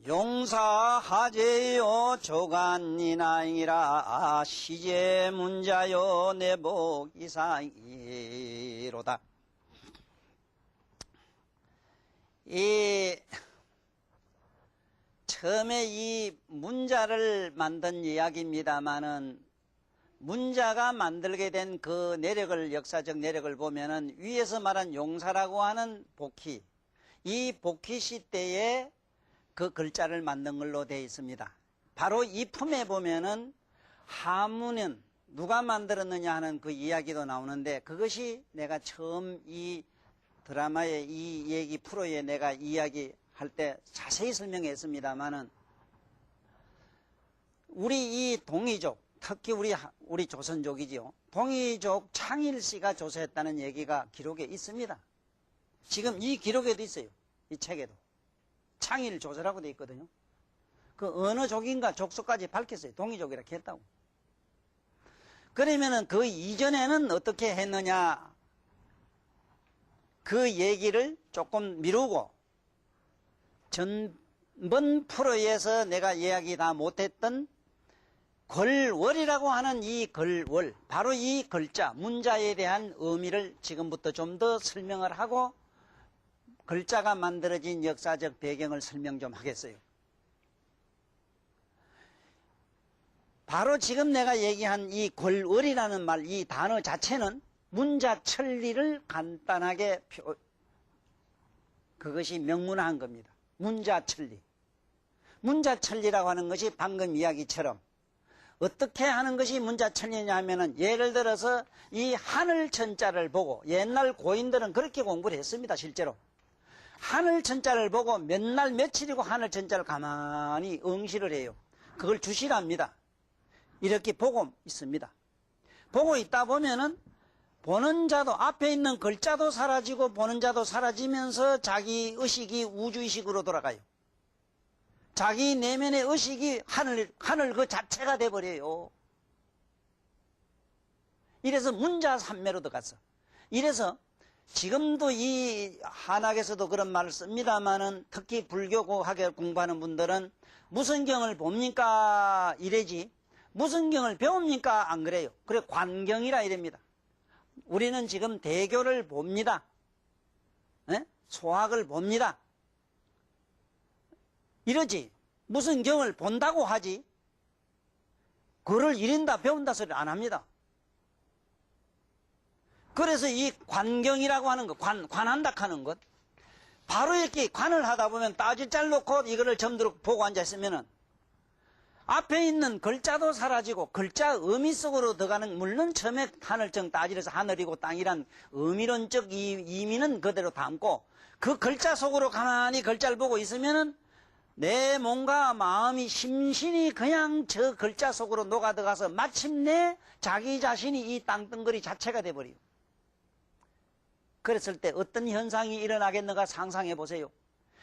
용사하제요 조간이나이라 시제문자요 내복 이상이로다. 처음에 이 문자를 만든 이야기입니다마는 문자가 만들게 된 그 내력을, 역사적 내력을 보면은 위에서 말한 용사라고 하는 복희, 이 복희 시대에 그 글자를 만든 걸로 되어 있습니다. 바로 이 품에 보면은 하문은 누가 만들었느냐 하는 그 이야기도 나오는데, 그것이 내가 처음 이 드라마의 이 얘기 프로에 내가 이야기할 때 자세히 설명했습니다만은, 우리 이 동이족, 특히 우리 조선족이지요. 동이족 창일씨가 조사했다는 얘기가 기록에 있습니다. 지금 이 기록에도 있어요. 이 책에도. 창일 조사라고 되어 있거든요. 그 어느 족인가 족수까지 밝혔어요. 동이족이라 했다고. 그러면은 그 이전에는 어떻게 했느냐, 그 얘기를 조금 미루고 전번 프로에서 내가 이야기 다 못했던 걸월이라고 하는 이 걸월, 바로 이 글자, 문자에 대한 의미를 지금부터 좀 더 설명을 하고 글자가 만들어진 역사적 배경을 설명 좀 하겠어요. 바로 지금 내가 얘기한 이 걸월이라는 말, 이 단어 자체는 문자천리를 간단하게 그것이 명문화한 겁니다. 문자천리. 문자천리라고 하는 것이 방금 이야기처럼 어떻게 하는 것이 문자천리냐 하면은, 예를 들어서 이 하늘천자를 보고, 옛날 고인들은 그렇게 공부를 했습니다. 실제로 하늘천자를 보고 몇 날 며칠이고 하늘천자를 가만히 응시를 해요. 그걸 주시랍니다. 이렇게 보고 있습니다. 보고 있다 보면은 보는 자도, 앞에 있는 글자도 사라지고 보는 자도 사라지면서 자기 의식이 우주의식으로 돌아가요. 자기 내면의 의식이 하늘 그 자체가 돼버려요. 이래서 문자삼매로 들어갔어. 이래서 지금도 이 한학에서도 그런 말을 씁니다만은, 특히 불교학을 공부하는 분들은 무슨 경을 봅니까? 이래지 무슨 경을 배웁니까? 안 그래요. 그래, 관경이라 이랍니다. 우리는 지금 대교를 봅니다. 네? 소학을 봅니다. 이러지 무슨 경을 본다고 하지 그를 이른다 배운다 소리 안 합니다. 그래서 이 관경이라고 하는 것, 관한다 하는 것, 바로 이렇게 관을 하다 보면 따지 잘 놓고 이거를 점들어 보고 앉아있으면은 앞에 있는 글자도 사라지고 글자 의미 속으로 들어가는, 물론 처음에 하늘정 따지려서 하늘이고 땅이란 의미론적 의미는 그대로 담고 그 글자 속으로 가만히 글자를 보고 있으면은 내 몸과 마음이 심신이 그냥 저 글자 속으로 녹아 들어가서 마침내 자기 자신이 이 땅덩어리 자체가 돼버려요. 그랬을 때 어떤 현상이 일어나겠는가 상상해 보세요.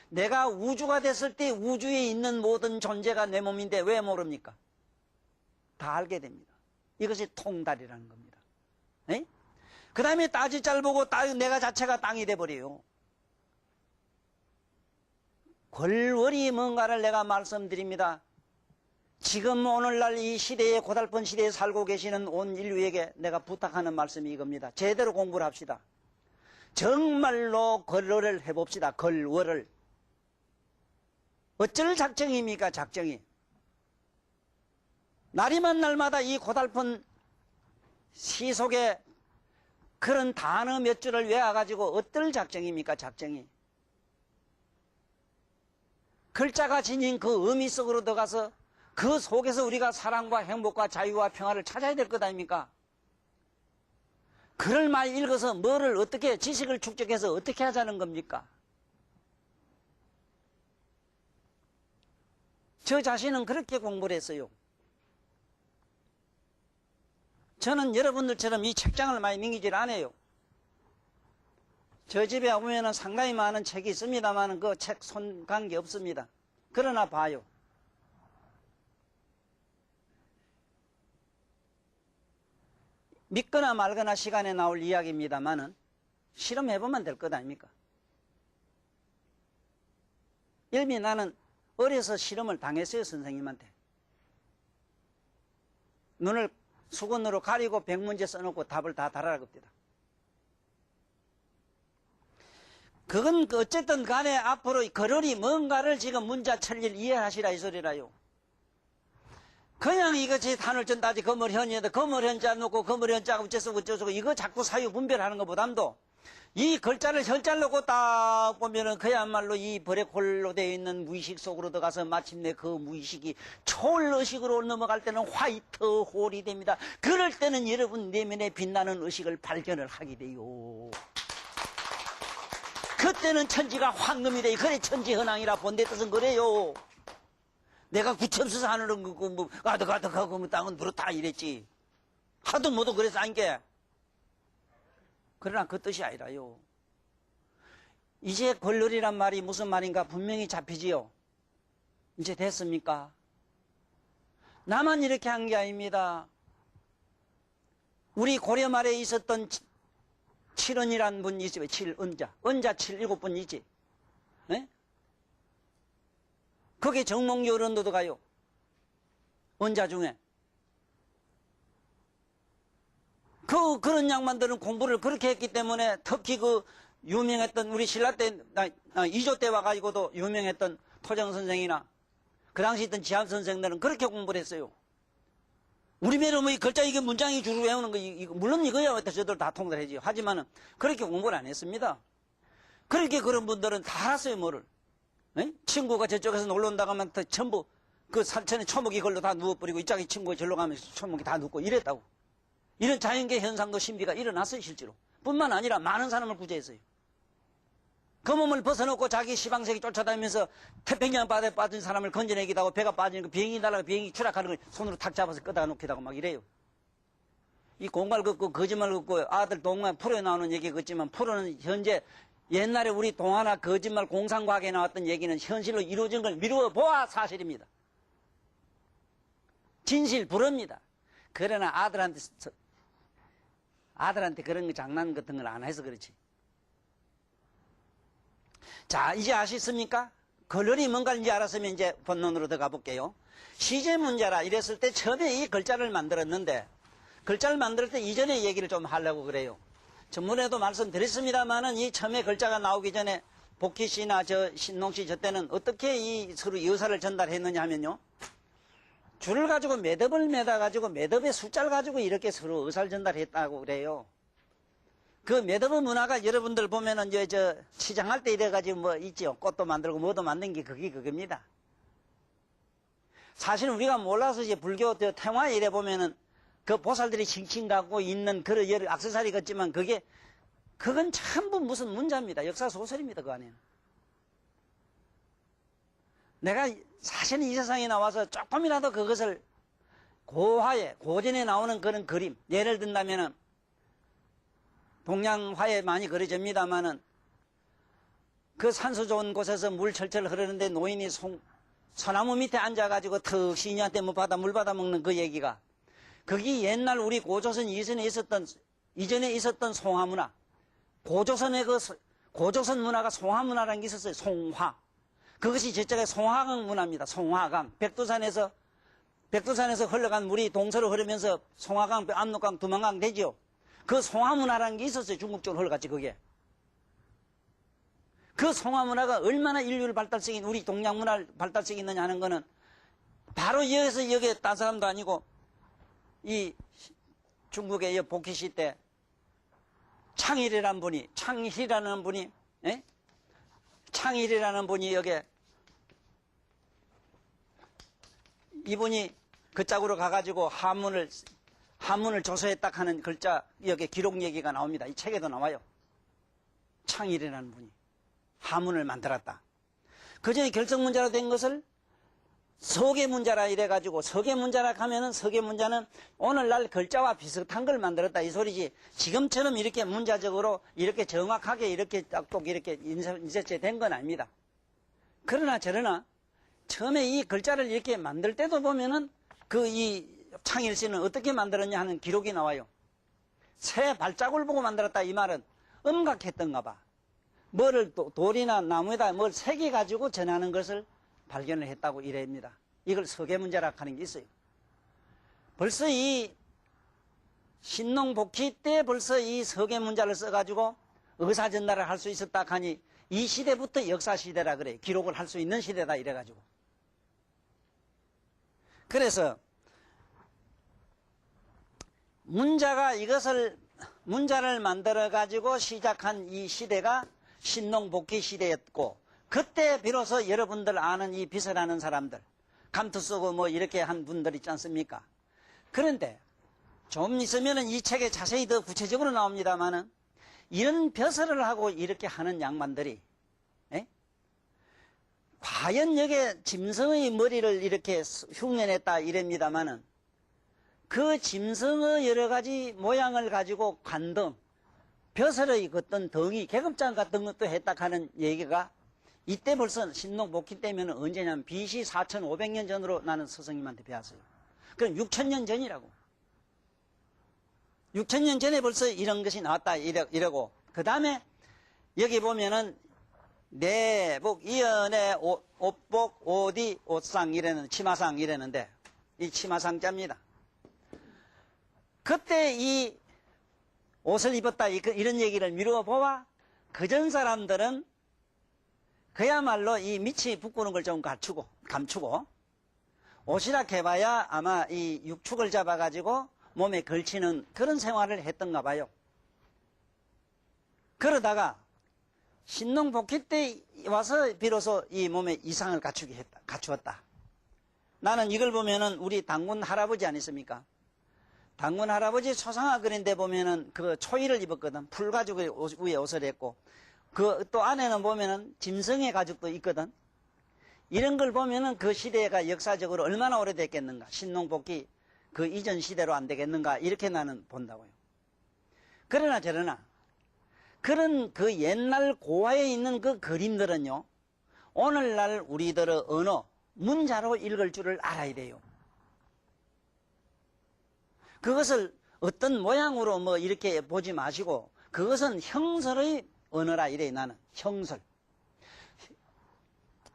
내가 우주가 됐을 때 우주에 있는 모든 존재가 내 몸인데 왜 모릅니까? 다 알게 됩니다. 이것이 통달이라는 겁니다. 그 다음에 따지 잘 보고 내가 자체가 땅이 돼버려요. 걸월이 뭔가를 내가 말씀드립니다. 지금 오늘날 이 시대에, 고달픈 시대에 살고 계시는 온 인류에게 내가 부탁하는 말씀이 이겁니다. 제대로 공부를 합시다. 정말로 걸월을 해봅시다. 걸월을. 어쩔 작정입니까? 작정이. 날이면 날마다 이 고달픈 시 속에 그런 단어 몇 줄을 외워가지고 어떨 작정입니까? 작정이. 글자가 지닌 그 의미 속으로 들어가서 그 속에서 우리가 사랑과 행복과 자유와 평화를 찾아야 될 것 아닙니까? 글을 많이 읽어서 뭐를 어떻게, 지식을 축적해서 어떻게 하자는 겁니까? 저 자신은 그렇게 공부를 했어요. 저는 여러분들처럼 이 책장을 많이 넘기질 않아요. 저 집에 보면은 상당히 많은 책이 있습니다만 그 책 손 간 게 없습니다. 그러나 봐요. 믿거나 말거나 시간에 나올 이야기입니다만은 실험해보면 될 것 아닙니까? 일미 나는 어려서 실험을 당했어요, 선생님한테. 눈을 수건으로 가리고 100문제 써놓고 답을 다 달아라 겁니다. 그건 어쨌든 간에 앞으로 그러니 뭔가를 지금 문자천리를 이해하시라 이 소리라요. 그냥 이것이 단을전다지 거물현이다. 거물현자 놓고 거물현자가 어쩌고 이거 자꾸 사유 분별하는 것보담도 이 글자를 혈자를 놓고 딱 보면은 그야말로 이 블랙홀로 되어 있는 무의식 속으로 들어가서 마침내 그 무의식이 초월의식으로 넘어갈 때는 화이트 홀이 됩니다. 그럴 때는 여러분 내면에 빛나는 의식을 발견을 하게 돼요. 그때는 천지가 황금이 돼요. 그래 천지현황이라 본데 뜻은 그래요. 내가 구천수서 하늘은 그거 뭐 가득하고 뭐 땅은 누렇다 이랬지. 하도 뭐도 그래서 아닌 게. 그러나 그 뜻이 아니라요. 이제 권렬이란 말이 무슨 말인가 분명히 잡히지요. 이제 됐습니까? 나만 이렇게 한 게 아닙니다. 우리 고려 말에 있었던 칠언이란 분이 있어요. 칠언자. 언자 7분 있지. 네? 거기에 정몽기 어른도 가요. 언자 중에. 그런 양반들은 공부를 그렇게 했기 때문에 특히 그 유명했던 우리 신라 때, 이조 때 와가지고도 유명했던 토정 선생이나 그 당시 있던 지합 선생들은 그렇게 공부를 했어요. 우리 배로 뭐 이 글자 이게 문장이 주로 외우는 거, 물론 이거야 저들 다 통달하지요. 하지만은 그렇게 공부를 안 했습니다. 그렇게 그런 분들은 다 알았어요, 뭐를. 에? 친구가 저쪽에서 놀러 온다고 하면 전부 그 산천에 초목이 걸로 다 누워버리고 이 짝이 친구가 절로 가면 초목이 다 눕고 이랬다고. 이런 자연계 현상도 신비가 일어났어요, 실제로. 뿐만 아니라 많은 사람을 구제했어요. 그 몸을 벗어놓고 자기 시방색이 쫓아다니면서 태평양 바다에 빠진 사람을 건져내기도 하고 배가 빠지니까 비행기 날아가 비행기 추락하는 걸 손으로 탁 잡아서 끄다 놓기도 하고 막 이래요. 이 공갈 긋고 거짓말 긋고 아들 동화 프로에 나오는 얘기 같지만 프로는 현재 옛날에 우리 동화나 거짓말 공상과학에 나왔던 얘기는 현실로 이루어진 걸 미루어 보아 사실입니다. 진실 불허입니다. 그러나 아들한테 그런 거 장난 같은 걸 안 해서 그렇지. 자, 이제 아시습니까? 글언이 뭔가인지 알았으면 이제 본론으로 들어가 볼게요. 시제 문제라 이랬을 때 처음에 이 글자를 만들었는데 글자를 만들 때 이전의 얘기를 좀 하려고 그래요. 전문에도 말씀드렸습니다만은 이 처음에 글자가 나오기 전에 복희 씨나 신농 씨 저 때는 어떻게 이 서로 의사를 전달했느냐 하면요. 줄을 가지고 매듭을 매다가지고 매듭의 숫자를 가지고 이렇게 서로 의사를 전달했다고 그래요. 그 매듭의 문화가 여러분들 보면은 이제 저 시장할 때 이래가지고 뭐 있죠. 꽃도 만들고 뭐도 만든 게 그겁니다. 사실 우리가 몰라서 이제 불교 태화에 이래 보면은 그 보살들이 칭칭 갖고 있는 그런 여러 액세서리 같지만 그건 전부 무슨 문자입니다. 역사 소설입니다. 그 안에는. 내가 사실은 이 세상에 나와서 조금이라도 그것을 고전에 나오는 그런 그림, 예를 든다면은 동양화에 많이 그려집니다만은 그 산소 좋은 곳에서 물 철철 흐르는데 노인이 소나무 밑에 앉아가지고 턱 시인한테 물 받아 먹는 그 얘기가 그게 옛날 우리 고조선 이전에 있었던 송화문화. 고조선의 고조선 문화가 송화문화라는 게 있었어요. 송화. 그것이 저쪽에 송화강 문화입니다. 송화강. 백두산에서 흘러간 물이 동서로 흐르면서 송화강, 압록강, 두만강 되죠. 그 송화문화라는 게 있었어요. 중국 쪽으로 흘러갔지, 그게. 그 송화문화가 얼마나 인류를 발달성이, 우리 동양문화를 발달성이 있느냐 하는 거는 바로 여기에 딴 사람도 아니고 이 중국의 복희시 때 창일이라는 분이 여기 이분이 그 짝으로 가가지고 한문을 조서했다 하는 글자 여기 기록 얘기가 나옵니다. 이 책에도 나와요. 창일이라는 분이 한문을 만들었다. 그 전에 결성문자로 된 것을 서계문자라 이래가지고 서계문자라 하면은 서계문자는 오늘날 글자와 비슷한 걸 만들었다 이 소리지 지금처럼 이렇게 문자적으로 이렇게 정확하게 이렇게 딱똑 이렇게 인쇄체 된 건 아닙니다. 그러나 저러나 처음에 이 글자를 이렇게 만들 때도 보면은 이 창일 씨는 어떻게 만들었냐 하는 기록이 나와요. 새 발자국을 보고 만들었다 이 말은 음각했던가 봐. 뭐를 돌이나 나무에다 뭘 새겨가지고 전하는 것을 발견을 했다고 이래입니다. 이걸 서계문제라고 하는 게 있어요. 벌써 이 신농복희 때 벌써 이 서계문자를 써가지고 의사전달을 할 수 있었다 하니 이 시대부터 역사시대라 그래요. 기록을 할 수 있는 시대다 이래가지고. 그래서 문자를 만들어가지고 시작한 이 시대가 신농복희 시대였고, 그때 비로소 여러분들 아는 이 비서라는 사람들, 감투 쓰고 뭐 이렇게 한 분들 있지 않습니까? 그런데 좀 있으면은 이 책에 자세히 더 구체적으로 나옵니다만은 이런 벼슬을 하고 이렇게 하는 양반들이 과연 여기에 짐승의 머리를 이렇게 흉내냈다 이랍니다만은 그 짐승의 여러 가지 모양을 가지고 관등, 벼슬의 어떤 덩이, 계급장 같은 것도 했다 하는 얘기가 이때 벌써 신농복희 때면 언제냐면 BC 4500년 전으로 나는 스승님한테 배웠어요. 그럼 6000년 전이라고. 6000년 전에 벌써 이런 것이 나왔다 이러고, 그 다음에 여기 보면은 내복, 이연의 옷복, 옷이, 옷상 이래는, 치마상 이래는데, 이 치마상자입니다. 그때 이 옷을 입었다 이런 얘기를 미루어 보아 그전 사람들은 그야말로 이 밑이 부끄는 걸 좀 감추고 옷이라 해봐야 아마 이 육축을 잡아가지고 몸에 걸치는 그런 생활을 했던가 봐요. 그러다가 신농복희 때 와서 비로소 이 몸에 이상을 갖추었다. 나는 이걸 보면은 우리 당군 할아버지 아니십니까? 당군 할아버지 초상화 그린데 보면은 그 초이를 입었거든. 풀 가죽 위에 옷을 했고, 그 또 안에는 보면은 짐승의 가죽도 있거든. 이런 걸 보면은 그 시대가 역사적으로 얼마나 오래됐겠는가. 신농복희 그 이전 시대로 안 되겠는가. 이렇게 나는 본다고요. 그러나 저러나 그런 그 옛날 고화에 있는 그 그림들은요, 오늘날 우리들의 언어, 문자로 읽을 줄을 알아야 돼요. 그것을 어떤 모양으로 뭐 이렇게 보지 마시고 그것은 형설의 언어라 이래. 나는 형설.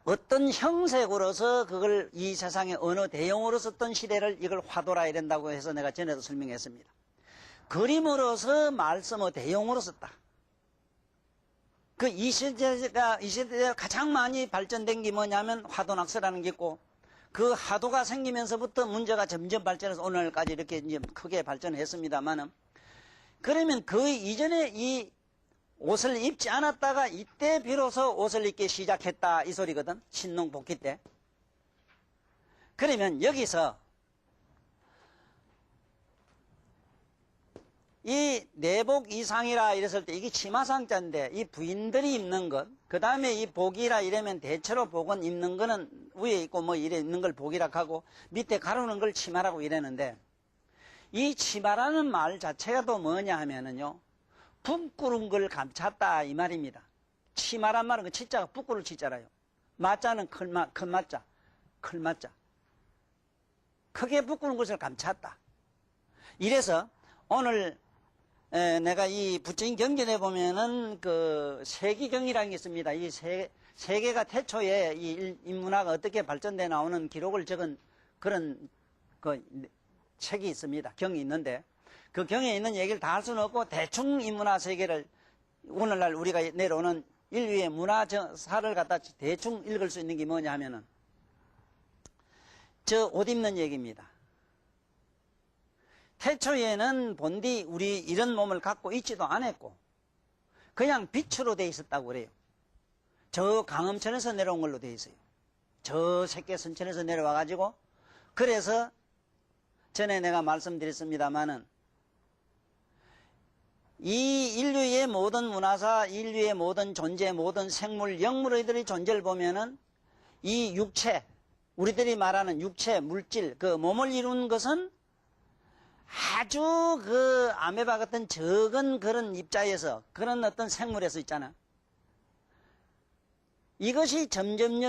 어떤 형색으로서 그걸 이 세상의 언어 대용으로 썼던 시대를 이걸 화도라 이런다고 해서 내가 전에도 설명했습니다. 그림으로서 말씀의 대용으로 썼다. 그 이 시대가 가장 많이 발전된 게 뭐냐면 화도낙서라는 게 있고, 그 하도가 생기면서부터 문제가 점점 발전해서 오늘까지 이렇게 이제 크게 발전했습니다만은, 그러면 그 이전에 이 옷을 입지 않았다가 이때 비로소 옷을 입기 시작했다 이 소리거든. 신농복희 때. 그러면 여기서 이 내복 이상이라 이랬을 때 이게 치마상자인데 이 부인들이 입는 것, 그 다음에 이 복이라 이러면 대체로 복은 입는 거는 위에 있고 뭐 이래 있는 걸 복이라 하고 밑에 가르는 걸 치마라고 이랬는데, 이 치마라는 말 자체가 또 뭐냐 하면은요, 부끄러운 걸 감찼다 이 말입니다. 치마란 말은 그 치자가 부끄러울 치자라요. 마자는 큰 마자, 클 마자. 크게 부끄러운 것을 감찼다. 이래서 오늘 내가 이 부처인 경전에 보면은 그 세기경이라는 게 있습니다. 이 세계가 태초에 이 인문화가 어떻게 발전돼 나오는 기록을 적은 그런 그 책이 있습니다. 경이 있는데 그 경에 있는 얘기를 다 할 수는 없고 대충 인문화 세계를 오늘날 우리가 내려오는 인류의 문화사를 갖다 대충 읽을 수 있는 게 뭐냐 하면은 저 옷 입는 얘기입니다. 태초에는 본디 우리 이런 몸을 갖고 있지도 않았고 그냥 빛으로 돼 있었다고 그래요. 저 강음천에서 내려온 걸로 돼 있어요. 저 색계선천에서 내려와 가지고, 그래서 전에 내가 말씀드렸습니다마는 이 인류의 모든 문화사, 인류의 모든 존재, 모든 생물, 영물의들의 존재를 보면은 이 육체, 우리들이 말하는 육체, 물질, 그 몸을 이루는 것은 아주 그 아메바 같은 적은 그런 입자에서, 그런 어떤 생물에서 있잖아. 이것이 점점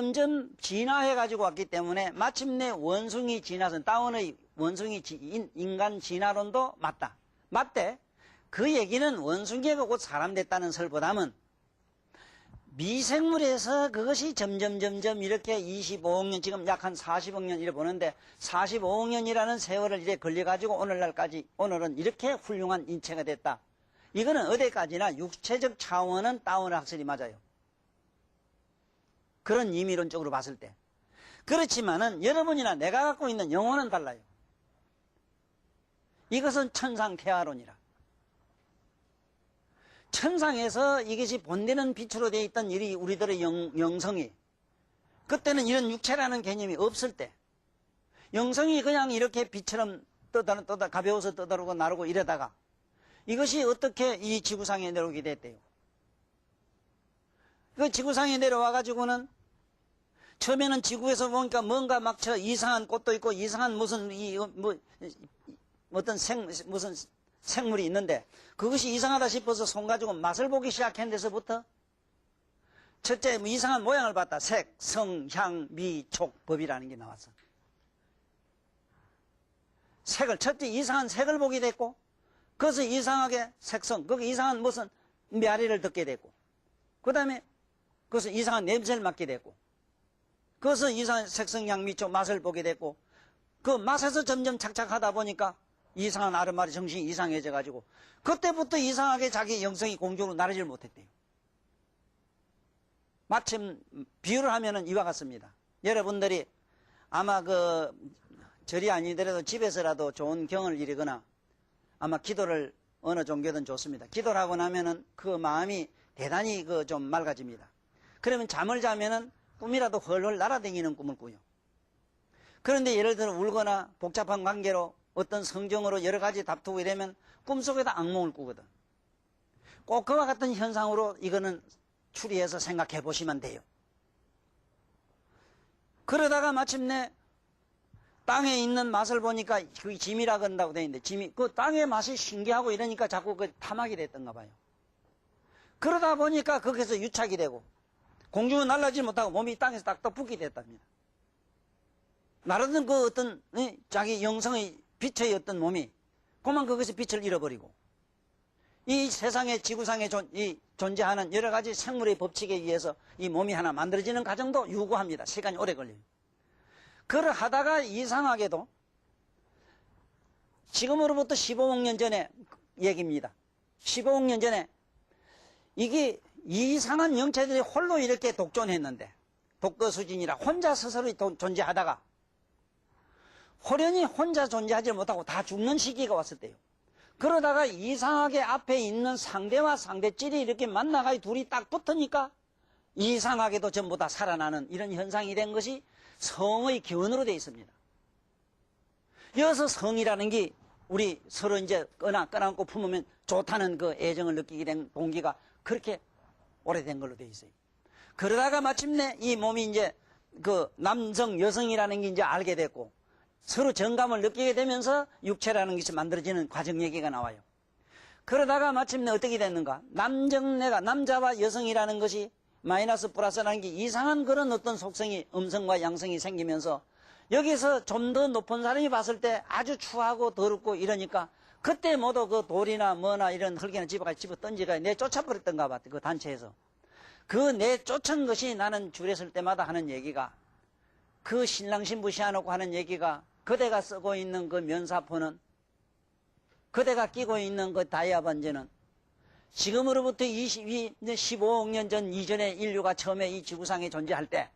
진화해 가지고 왔기 때문에 마침내 원숭이 진화선, 다운의 원숭이 인간 진화론도 맞대. 그 얘기는 원숭이가 곧 사람 됐다는 설보다는 미생물에서 그것이 점점 이렇게 25억 년, 지금 약 한 40억 년 이래 보는데 45억 년이라는 세월을 이래 걸려가지고 오늘날까지, 오늘은 이렇게 훌륭한 인체가 됐다. 이거는 어디까지나 육체적 차원은 다운을 학설이 맞아요. 그런 임의론적으로 봤을 때. 그렇지만은 여러분이나 내가 갖고 있는 영혼은 달라요. 이것은 천상태화론이라. 천상에서 이것이 본되는 빛으로 되어 있던 우리들의 영성이, 그때는 이런 육체라는 개념이 없을 때, 영성이 그냥 이렇게 빛처럼 가벼워서 떠다르고 나르고 이러다가 이것이 어떻게 이 지구상에 내려오게 됐대요. 그 지구상에 내려와가지고는 처음에는 지구에서 보니까 뭔가 막 저 이상한 꽃도 있고 이상한 무슨 어떤 무슨 생물이 있는데 그것이 이상하다 싶어서 손 가지고 맛을 보기 시작한 데서부터 첫째 이상한 모양을 봤다. 색, 성, 향, 미, 촉, 법이라는 게 나왔어. 첫째 이상한 색을 보게 됐고, 그것을 이상하게 색성, 거기 이상한 무슨 메아리를 듣게 됐고, 그 다음에 그것을 이상한 냄새를 맡게 됐고, 그것을 이상한 색성, 향, 미, 촉, 맛을 보게 됐고, 그 맛에서 점점 착착하다 보니까 이상한 아르마리 정신이 이상해져 가지고 그때부터 이상하게 자기 영성이 공중으로 나르지를 못했대요. 마침 비유를 하면은 이와 같습니다. 여러분들이 아마 그 절이 아니더라도 집에서라도 좋은 경을 이루거나 아마 기도를 어느 종교든 좋습니다. 기도를 하고 나면은 그 마음이 대단히 좀 맑아집니다. 그러면 잠을 자면은 꿈이라도 헐헐 날아다니는 꿈을 꾸요. 그런데 예를 들어 울거나 복잡한 관계로 어떤 성정으로 여러 가지 다투고 이러면 꿈속에다 악몽을 꾸거든. 꼭 그와 같은 현상으로 이거는 추리해서 생각해 보시면 돼요. 그러다가 마침내 땅에 있는 맛을 보니까 그게 짐이라 그런다고 되어 있는데 짐이 그 땅의 맛이 신기하고 이러니까 자꾸 그 탐하게 됐던가 봐요. 그러다 보니까 거기서 유착이 되고 공중을 날아지지 못하고 몸이 땅에서 딱 붙게 됐답니다. 나르던 그 어떤 자기 영성의 빛의 어떤 몸이 그만 그것이 빛을 잃어버리고 이 세상에 지구상에 존재하는 여러 가지 생물의 법칙에 의해서 이 몸이 하나 만들어지는 과정도 유구합니다. 시간이 오래 걸려요. 그걸 하다가 이상하게도 지금으로부터 15억 년 전에 얘기입니다. 15억 년 전에 이게 이상한 영체들이 홀로 이렇게 독존했는데 독거수진이라 혼자 스스로 존재하다가 호련히 혼자 존재하지 못하고 다 죽는 시기가 왔을 때요. 그러다가 이상하게 앞에 있는 상대와 상대질이 이렇게 만나가 둘이 딱 붙으니까 이상하게도 전부 다 살아나는 이런 현상이 된 것이 성의 기원으로 되어 있습니다. 여기서 성이라는 게 우리 서로 이제 껴안고 품으면 좋다는 그 애정을 느끼게 된 동기가 그렇게 오래된 걸로 되어 있어요. 그러다가 마침내 이 몸이 이제 그 남성, 여성이라는 게 이제 알게 됐고 서로 정감을 느끼게 되면서 육체라는 것이 만들어지는 과정 얘기가 나와요. 그러다가 마침내 어떻게 됐는가? 남자와 여성이라는 것이 마이너스 플러스라는 게 이상한 그런 어떤 속성이 음성과 양성이 생기면서 여기서 좀 더 높은 사람이 봤을 때 아주 추하고 더럽고 이러니까 그때 모두 그 돌이나 뭐나 이런 흙이나 집어가 집어 던지가 내쫓아버렸던가 봐. 그 단체에서. 그 내쫓은 것이 나는 줄였을 때마다 하는 얘기가 그 신랑 신부 시아놓고 하는 얘기가 그대가 쓰고 있는 그 면사포는 그대가 끼고 있는 그 다이아 반지는 지금으로부터 15억 년 전 이전에 인류가 처음에 이 지구상에 존재할 때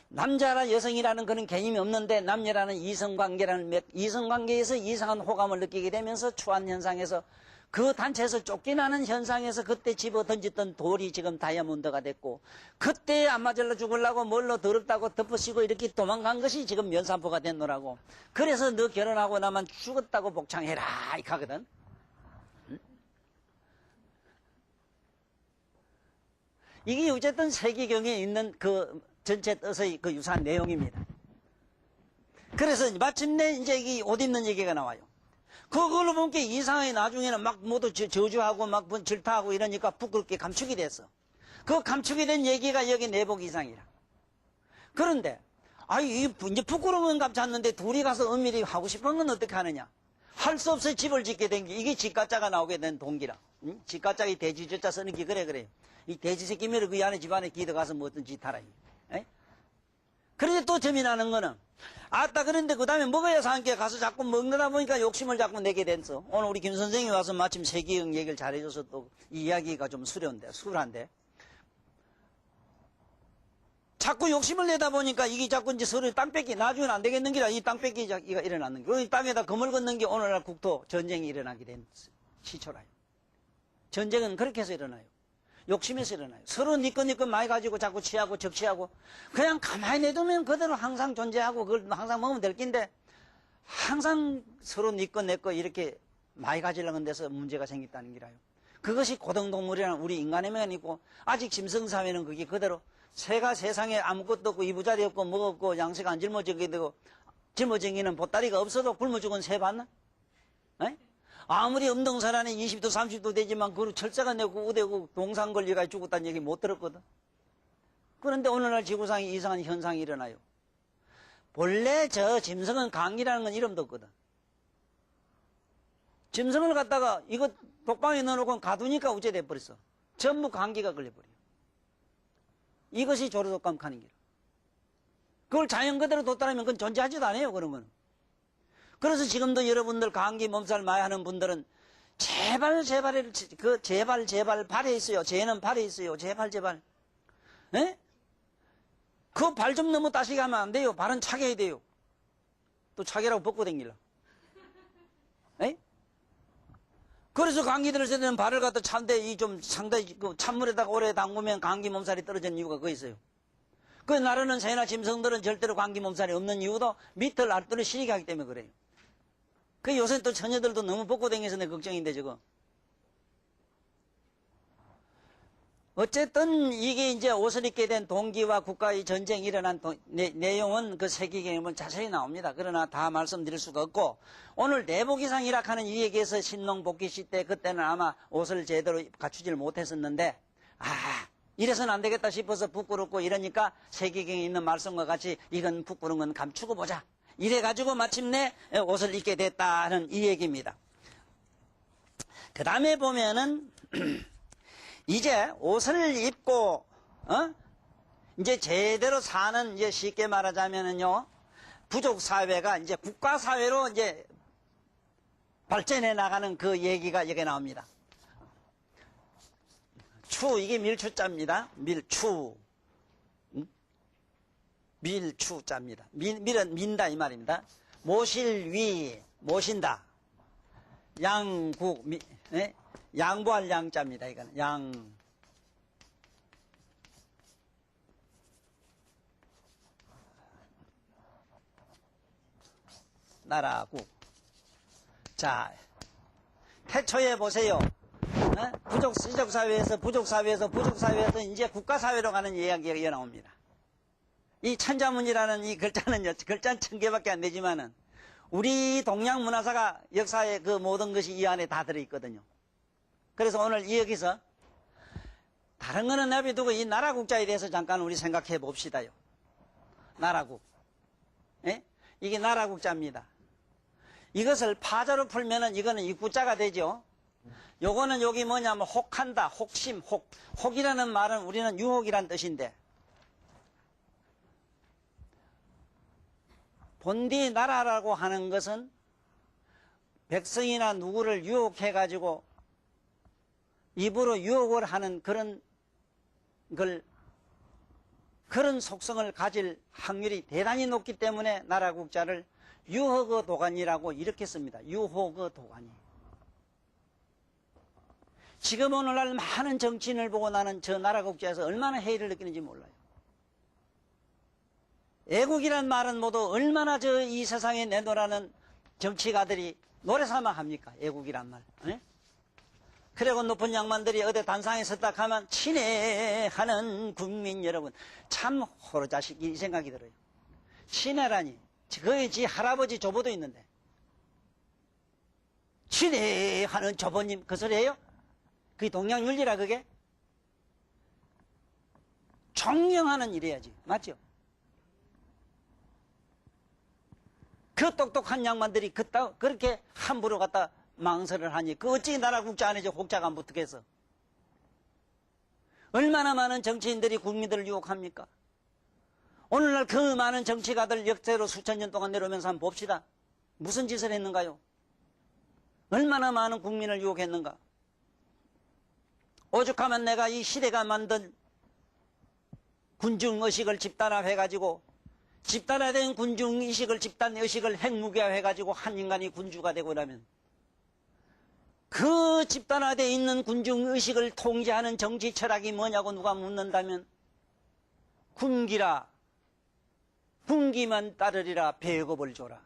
남자나 여성이라는 그런 개념이 없는데 남녀라는 이성관계라는 이성관계에서 이상한 호감을 느끼게 되면서 추한 현상에서 그 단체에서 쫓겨나는 현상에서 그때 집어 던졌던 돌이 지금 다이아몬드가 됐고 그때 안 맞을러 죽으려고 뭘로 더럽다고 덮으시고 이렇게 도망간 것이 지금 면산포가 됐노라고. 그래서 너 결혼하고 나만 죽었다고 복창해라 이 하거든. 이게 어쨌든 세계경에 있는 그 전체 뜻의 그 유사한 내용입니다. 그래서 마침내 이제 이 옷 입는 얘기가 나와요. 그걸로 보니까 이상하게 나중에는 막 모두 저주하고 막 질타하고 이러니까 부끄럽게 감축이 됐어. 그 감축이 된 얘기가 여기 내복 이상이라. 그런데 이제 부끄러움은 감췄는데 둘이 가서 은밀히 하고 싶은 건 어떻게 하느냐. 할 수 없어 집을 짓게 된 게 이게 집가짜가 나오게 된 동기라. 응? 지가짝이 돼지 저자 쓰는 게 그래요. 이 돼지 새끼면 그 안에 집안에 기도 가서 뭐 어떤 짓 하라. 그런데 또 재미나는 거는, 아따, 그런데 그 다음에 먹어야 사는게 가서 자꾸 먹느다 보니까 욕심을 자꾸 내게 됐어. 오늘 우리 김 선생님이 와서 마침 세기형 얘기를 잘해줘서 또 이 이야기가 좀 술한데. 자꾸 욕심을 내다 보니까 이게 자꾸 이제 서로 땅 뺏기, 나중에는 안 되겠는 게라 이 땅 뺏기가 일어났는 게, 땅에다 금을 걷는 게 오늘날 국토 전쟁이 일어나게 된 시초라요. 전쟁은 그렇게 해서 일어나요. 욕심에서 일어나요. 서로 니꺼니꺼 많이 가지고 자꾸 취하고 적취하고 그냥 가만히 내두면 그대로 항상 존재하고 그걸 항상 먹으면 될 낀데 항상 서로 니꺼 내꺼 이렇게 많이 가지려는 데서 문제가 생겼다는 기라요. 그것이 고등동물이라는 우리 인간의 면이 있고 아직 짐승사회는 그게 그대로 새가 세상에 아무것도 없고 이부자리 없고 뭐 없고 양새가 안 짊어지게 되고 짊어지기는 보따리가 없어도 굶어 죽은 새 봤나? 에? 아무리 음동산안에 20도 30도 되지만 그걸 철사가 내고 우대고 동상 걸려가 죽었다는 얘기 못 들었거든. 그런데 오늘날 지구상에 이상한 현상이 일어나요. 본래 저 짐승은 강이라는 건 이름도 없거든. 짐승을 갖다가 이거 독방에 넣어놓고 가두니까 우째 돼버렸어. 전부 감기가 걸려버려. 이것이 조류독감 하는 길. 그걸 자연 그대로 뒀다라면 그건 존재하지도 않아요, 그런 건. 그래서 지금도 여러분들 감기 몸살 많이 하는 분들은 제발 발에 있어요. 죄는 발에 있어요. 제발. 에? 그 발 좀 너무 따시게 하면 안 돼요. 발은 차게 해야 돼요. 또 차게라고 벗고 다니려. 에? 그래서 감기 들을 때는 발을 갖다 찬데 이 좀 상당히 찬물에다가 오래 담그면 감기 몸살이 떨어지는 이유가 그거 있어요. 그 나르는 새나 짐승들은 절대로 감기 몸살이 없는 이유도 밑을 알뜰을 시리게 하기 때문에 그래요. 그 요새 또 처녀들도 너무 벗고 다녀서 내 걱정인데 저거. 어쨌든 이게 이제 옷을 입게 된 동기와 국가의 전쟁이 일어난 내용은 그 세기경에 보면 자세히 나옵니다. 그러나 다 말씀드릴 수가 없고 오늘 내복이상 일학하는 이 얘기에서 신농복귀 시대 그때는 아마 옷을 제대로 갖추질 못했었는데 이래서는 안 되겠다 싶어서 부끄럽고 이러니까 세기경에 있는 말씀과 같이 이건 부끄러운 건 감추고 보자. 이래가지고 마침내 옷을 입게 됐다는 이 얘기입니다. 그 다음에 보면은 이제 옷을 입고 이제 제대로 사는 이제 쉽게 말하자면은요 부족 사회가 이제 국가 사회로 이제 발전해 나가는 그 얘기가 여기 나옵니다. 추 이게 밀추자입니다. 밀추자입니다. 밀은 민다 이 말입니다. 모실위 모신다. 양국 양보할 양자입니다. 이거는 나라국. 자, 태초에 보세요. 부족사회에서 이제 국가사회로 가는 이야기가 나옵니다. 이 천자문이라는 이 글자는 글자는 1000개밖에 안 되지만은 우리 동양 문화사가 역사의 그 모든 것이 이 안에 다 들어있거든요. 그래서 오늘 여기서 다른 거는 내비두고 이 나라국자에 대해서 잠깐 우리 생각해 봅시다요. 나라국. 이게 나라국자입니다. 이것을 파자로 풀면은 이거는 이 구자가 되죠. 요거는 여기 뭐냐면 혹한다, 혹심, 혹이라는 말은 우리는 유혹이란 뜻인데 본디 나라라고 하는 것은 백성이나 누구를 유혹해가지고 입으로 유혹을 하는 그런 속성을 가질 확률이 대단히 높기 때문에 나라국자를 유혹의 도가니라고 이렇게 씁니다. 유혹의 도가니. 지금 오늘날 많은 정치인을 보고 나는 저 나라국자에서 얼마나 해이를 느끼는지 몰라요. 애국이란 말은 모두 얼마나 이 세상에 내놓으라는 정치가들이 노래삼아 합니까? 애국이란 말. 그리고 높은 양반들이 어디 단상에 섰다 하면 친애하는 국민 여러분. 참 호로자식 이 생각이 들어요. 친애라니. 거기 지 할아버지 조보도 있는데. 친애하는 조보님 그 소리예요? 그게 동양윤리라 그게? 존경하는 일이야지. 맞죠? 그 똑똑한 양반들이 그렇게 함부로 갖다 망설을 하니 그 어찌 나라 국자 안에 저 혹자가 안 붙겠어. 얼마나 많은 정치인들이 국민들을 유혹합니까? 오늘날 그 많은 정치가들 역대로 수천 년 동안 내려오면서 한번 봅시다. 무슨 짓을 했는가요? 얼마나 많은 국민을 유혹했는가? 오죽하면 내가 이 시대가 만든 군중의식을 집단화해가지고 집단화된 군중의식을 집단의식을 핵무기화해가지고 한 인간이 군주가 되고 나면 그 집단화되어 있는 군중의식을 통제하는 정치 철학이 뭐냐고 누가 묻는다면 군기라, 군기만 따르리라 배급을 줘라.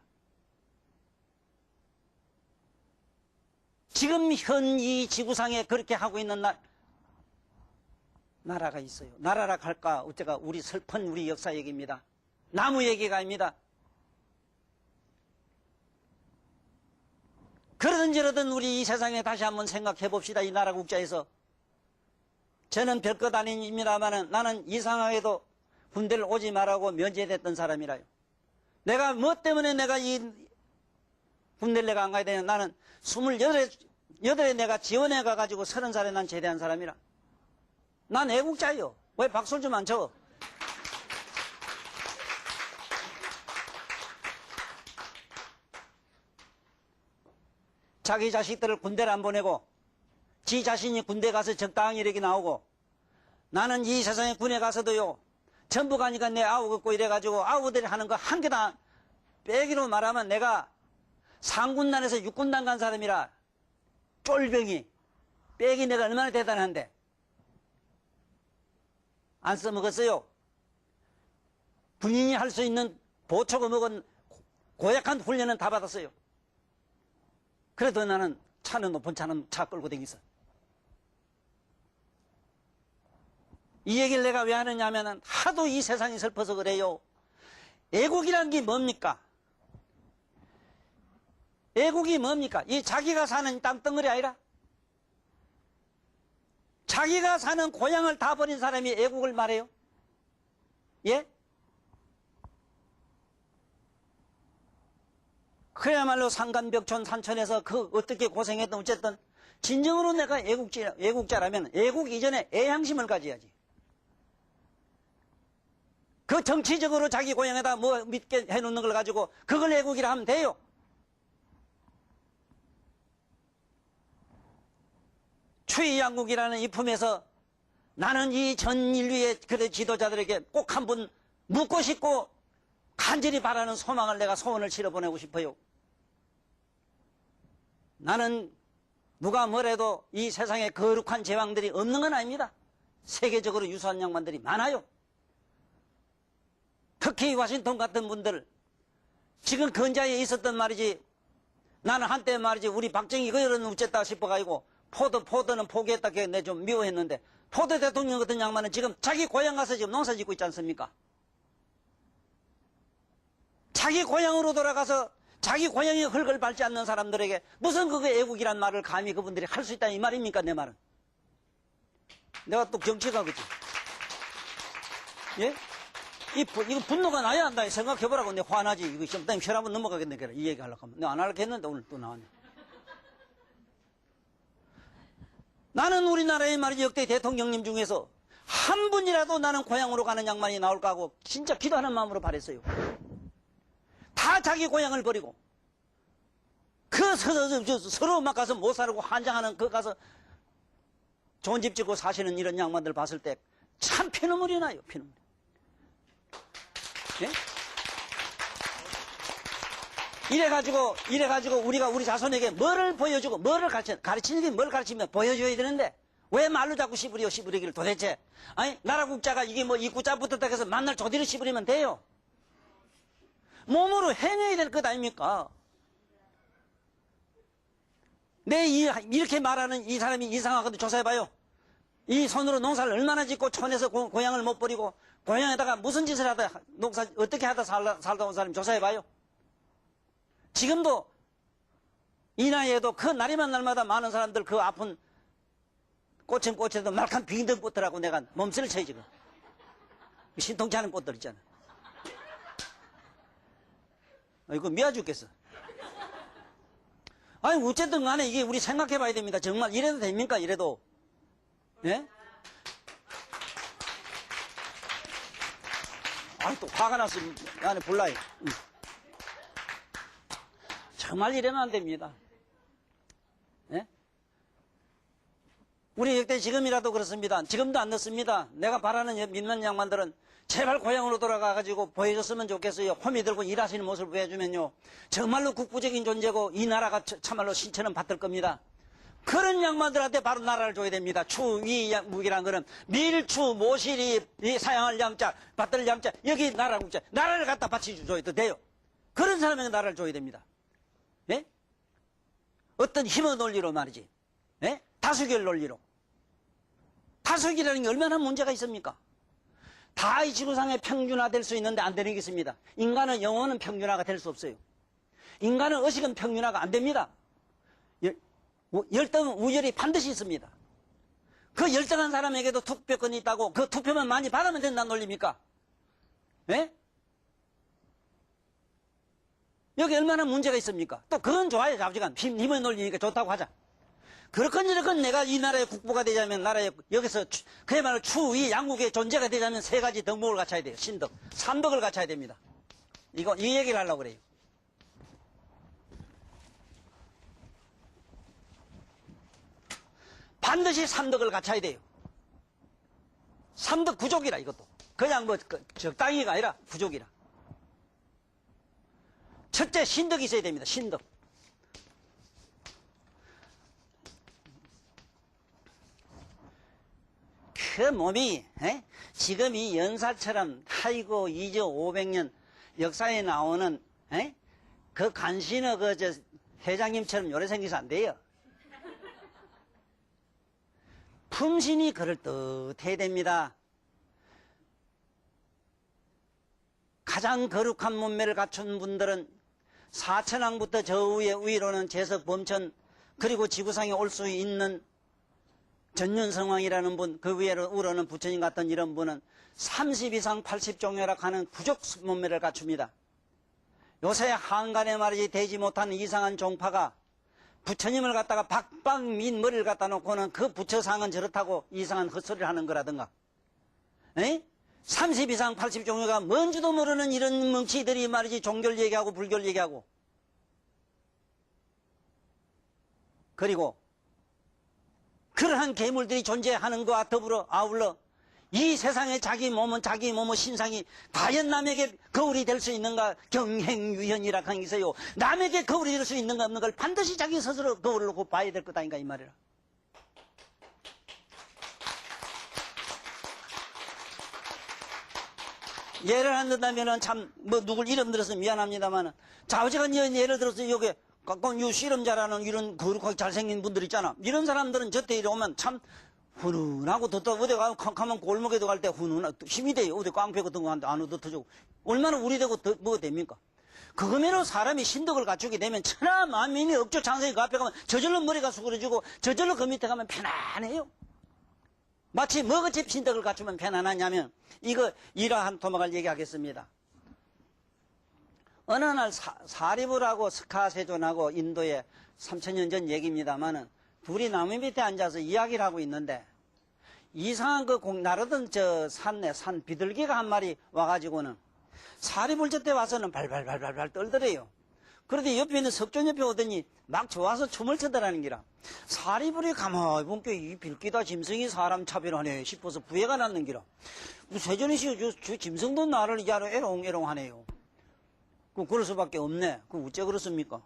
지금 현 이 지구상에 그렇게 하고 있는 나라가 있어요. 나라라 할까 어째가 우리 슬픈 우리 역사 얘기입니다. 나무 얘기가 아닙니다. 그러든 저러든 우리 이 세상에 다시 한번 생각해 봅시다. 이 나라 국자에서. 저는 별것 아닙니다만 나는 이상하게도 군대를 오지 말라고 면제됐던 사람이라요. 내가 뭐 때문에 내가 이 군대를 내가 안 가야 되냐. 나는 28에 내가 지원해 가가지고 30살에 난 제대한 사람이라. 난 애국자요. 왜 박수를 좀 안 쳐? 자기 자식들을 군대를 안 보내고 지 자신이 군대 가서 적당히 이렇게 나오고 나는 이 세상에 군에 가서도요 전부 가니까 내 아우 걷고 이래가지고 아우들이 하는 거 한 개다 빼기로 말하면 내가 상군단에서 육군단 간 사람이라 쫄병이 빼기 내가 얼마나 대단한데 안 써먹었어요. 군인이 할 수 있는 보초고 먹은 고약한 훈련은 다 받았어요. 그래도 나는 차는 높은 차는 차 끌고 다니서. 이 얘기를 내가 왜 하느냐 하면 하도 이 세상이 슬퍼서 그래요. 애국이란 게 뭡니까? 애국이 뭡니까? 이 자기가 사는 땅덩어리 아니라? 자기가 사는 고향을 다 버린 사람이 애국을 말해요? 예? 그야말로 산간벽촌 산천에서 그 어떻게 고생했든 어쨌든 진정으로 내가 애국자라면 애국 이전에 애향심을 가져야지. 그 정치적으로 자기 고향에다 뭐 믿게 해놓는 걸 가지고 그걸 애국이라 하면 돼요. 추위양국이라는 이 품에서 나는 이 전 인류의 그 지도자들에게 꼭 한번 묻고 싶고 간절히 바라는 소망을 내가 소원을 실어 보내고 싶어요. 나는 누가 뭐래도 이 세상에 거룩한 제왕들이 없는 건 아닙니다. 세계적으로 유수한 양반들이 많아요. 특히 워싱턴 같은 분들 지금 근자에 있었던 말이지 나는 한때 말이지 우리 박정희 그여는 어쨌다 싶어가지고 포드는 포기했다 내 좀 미워했는데 포드 대통령 같은 양반은 지금 자기 고향 가서 지금 농사 짓고 있지 않습니까? 자기 고향으로 돌아가서 자기 고향의 흙을 밟지 않는 사람들에게 무슨 그거 애국이란 말을 감히 그분들이 할 수 있다 이 말입니까 내 말은? 내가 또 정치가 그지? 예? 이거 분노가 나야 한다 생각해보라고 내 화나지 이거 좀 혈 한번 넘어가겠네 이 얘기 하려고 하면 내가 안 하려고 했는데 오늘 또 나왔네. 나는 우리나라의 말이지 역대 대통령님 중에서 한 분이라도 나는 고향으로 가는 양반이 나올까 하고 진짜 기도하는 마음으로 바랬어요. 다 자기 고향을 버리고 서로 막 가서 못 살고 한장하는 그 가서 좋은 집 짓고 사시는 이런 양반들 봤을 때 참 피눈물이 나요. 피눈물. 예? 이래가지고 우리가 우리 자손에게 뭐를 보여주고 뭐를 가르치는 게 뭘 가르치면 보여줘야 되는데 왜 말로 자꾸 씨부리기를 도대체 아니 나라 국자가 이게 뭐 입구자 붙었다 해서 만날 조디를 씨부리면 돼요. 몸으로 행해야 될 것 아닙니까? 이렇게 말하는 이 사람이 이상하거든. 조사해봐요. 이 손으로 농사를 얼마나 짓고 촌에서 고향을 못 버리고 고향에다가 무슨 짓을 하다 농사 어떻게 하다 살다 온 사람 조사해봐요. 지금도 이 나이에도 그 날이만 날마다 많은 사람들 그 아픈 꽃에도 말캉 빙든 꽃들하고 내가 몸살을 쳐요 지금. 신통치 않은 꽃들 있잖아. 이거 미워 죽겠어. 아니, 어쨌든 간에 이게 우리 생각해 봐야 됩니다. 정말 이래도 됩니까? 이래도. 예? 아니, 또 화가 났어. 안에 볼라요. 정말 이래는 안 됩니다. 예? 우리 역대 지금이라도 그렇습니다. 지금도 안 늦습니다. 내가 바라는 믿는 양반들은 제발 고향으로 돌아가가지고 보여줬으면 좋겠어요. 홈이 들고 일하시는 모습을 보여주면요. 정말로 국부적인 존재고 이 나라가 참말로 신체는 받을 겁니다. 그런 양반들한테 바로 나라를 줘야 됩니다. 추위 무기란 거는 밀추 모시리 사양할 양자 받들 양자 여기 나라 국자 나라를 갖다 바치줘도 돼요. 그런 사람에게 나라를 줘야 됩니다. 예? 어떤 힘의 논리로 말이지. 예? 다수결 논리로. 다수결이라는 게 얼마나 문제가 있습니까? 다 이 지구상에 평준화될 수 있는데 안 되는 게 있습니다. 인간은 영원은 평준화가 될 수 없어요. 인간은 의식은 평준화가 안 됩니다. 열등 우열이 반드시 있습니다. 그 열등한 사람에게도 투표권이 있다고 그 투표만 많이 받으면 된다는 논리입니까? 예? 여기 얼마나 문제가 있습니까? 또 그건 좋아요. 잡지간 힘의 논리니까 좋다고 하자. 그렇건 이렇건 내가 이 나라의 국부가 되자면 나라에 여기서 그야말로 추위 양국의 존재가 되자면 세 가지 덕목을 갖춰야 돼요. 신덕, 삼덕을 갖춰야 됩니다. 이 얘기를 하려고 그래요. 반드시 삼덕을 갖춰야 돼요. 삼덕 부족이라 이것도. 그냥 뭐 적당히가 아니라 부족이라. 첫째 신덕이 있어야 됩니다. 신덕. 그 몸이 지금 이 연사처럼 아이고 2조 500년 역사에 나오는 그 간신의 회장님처럼 요래 생겨서 안 돼요. 품신이 그럴듯해야 됩니다. 가장 거룩한 몸매를 갖춘 분들은 사천왕부터 저 위로는 재석, 범천 그리고 지구상에 올 수 있는 전륜성왕이라는 분, 그 위로는 부처님 같은 이런 분은 30 이상 80종혈학 하는 부족 몸매를 갖춥니다. 요새 한간에 말이지 되지 못한 이상한 종파가 부처님을 갖다가 박박민 머리를 갖다 놓고는 그 부처상은 저렇다고 이상한 헛소리를 하는 거라든가. 30 이상 80종교가 뭔지도 모르는 이런 멍치들이 말이지 종교를 얘기하고 불교를 얘기하고. 그리고 그러한 괴물들이 존재하는 것과 더불어 아울러 이 세상에 자기 몸은 자기 몸의 신상이 과연 남에게 거울이 될 수 있는가 경행유현이라 하는 게 있어요. 남에게 거울이 될 수 있는가 없는 걸 반드시 자기 스스로 거울을 놓고 봐야 될 것 아닌가 이 말이라. 예를 한다면은 참 뭐 누굴 이름 들어서 미안합니다만은 자우지간 예를 들어서 여기 가까운 유 실험자라는 이런 거룩하게 잘생긴 분들 있잖아. 이런 사람들은 저때 이리 오면 참 훈훈하고 더 어디 가면 골목에도 갈 때 훈훈하고 힘이 돼요. 어디 깡패 같은 거 한테 안 얻어터주고 얼마나 우리 되고 뭐가 됩니까? 그거면은 사람이 신덕을 갖추게 되면 천하 만민이 억조 장생이 그 앞에 가면 저절로 머리가 수그러지고 저절로 그 밑에 가면 편안해요. 마치 뭐같이 신덕을 갖추면 편안하냐면 이거 이러한 토막을 얘기하겠습니다. 어느 날 사리불하고 스카세존하고 인도에 3000년 전 얘기입니다만은 둘이 나무 밑에 앉아서 이야기를 하고 있는데 이상한 그 나르던 저 산 비둘기가 한 마리 와가지고는 사리불 저때 와서는 발발발발발 떨더래요. 그런데 옆에 있는 석존 옆에 오더니 막 좋아서 춤을 추더라는 기라. 사리불이 가만히 보니까 이 빌기다 짐승이 사람 차별하네 싶어서 부해가 났는 기라. 세존이 씨 저 짐승도 나를 이하로 에롱에롱 하네요. 그럴 수밖에 없네. 어째 그렇습니까?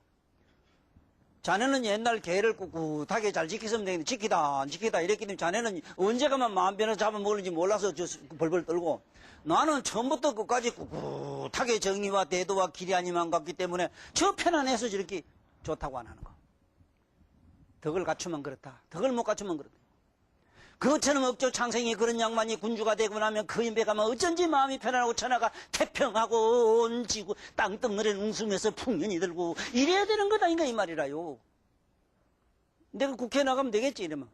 자네는 옛날 개를 꿋꿋하게 잘 지켰으면 되는데 지키다 안 지키다 이랬기 때문에 자네는 언제 가면 마음 변해서 잡아먹을지 몰라서 벌벌 떨고 나는 처음부터 끝까지 꿋꿋하게 정의와 대도와 길이 아니만 갔기 때문에 저 편안해서 저렇게 좋다고 안 하는 거. 덕을 갖추면 그렇다. 덕을 못 갖추면 그렇다. 그것처럼 억조 창생이 그런 양반이 군주가 되고 나면 그 인배 가면 어쩐지 마음이 편안하고 천하가 태평하고 온 지구 땅덩어리는 웅숭해서 풍년이 들고 이래야 되는 것 아닌가 이 말이라요. 내가 국회에 나가면 되겠지 이러면.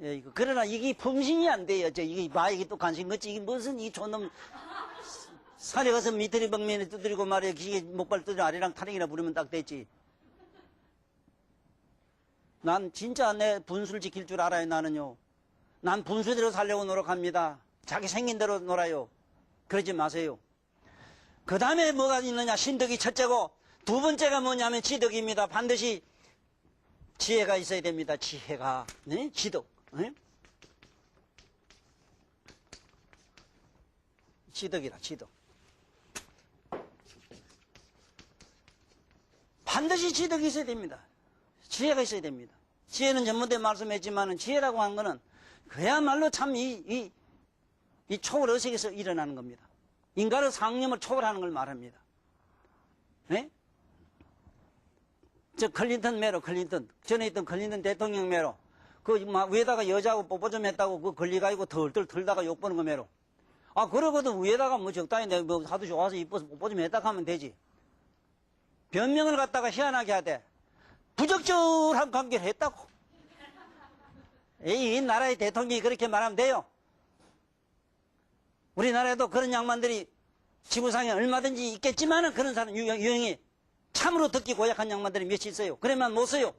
예, 그러나 이게 품신이 안 돼요. 이게 이게 또 관심 갖지. 이게 무슨 이 촌놈 산에 가서 미터리 벽면에 두드리고 말이야. 기계 목발 두드려 아래랑 타령이나 부르면 딱 됐지. 난 진짜 내 분수를 지킬 줄 알아요, 나는요. 난 분수대로 살려고 노력합니다. 자기 생긴 대로 놀아요. 그러지 마세요. 그 다음에 뭐가 있느냐? 신덕이 첫째고, 두 번째가 뭐냐면 지덕입니다. 반드시 지혜가 있어야 됩니다. 지혜가. 네? 지덕. 네? 지덕이라, 지덕. 반드시 지덕이 있어야 됩니다. 지혜가 있어야 됩니다. 지혜는 전번에 말씀했지만 지혜라고 하는 거는 그야말로 참 이 초월 의식에서 일어나는 겁니다. 인간의 상념을 초월하는 걸 말합니다. 네? 저 클린턴 매로, 클린턴. 전에 있던 클린턴 대통령 매로. 그 위에다가 여자하고 뽀뽀 좀 했다고 그 걸리가지고 덜덜 털다가 욕보는 거 매로. 아, 그러거든 위에다가 뭐 적당히 내가 뭐 하도 좋아서 이뻐서 뽀뽀 좀 했다 하면 되지. 변명을 갖다가 희한하게 하되 부적절한 관계를 했다고. 이 나라의 대통령이 그렇게 말하면 돼요. 우리나라에도 그런 양반들이 지구상에 얼마든지 있겠지만은 그런 사람 유형이 참으로 듣기 고약한 양반들이 몇이 있어요. 그러면 못 써요.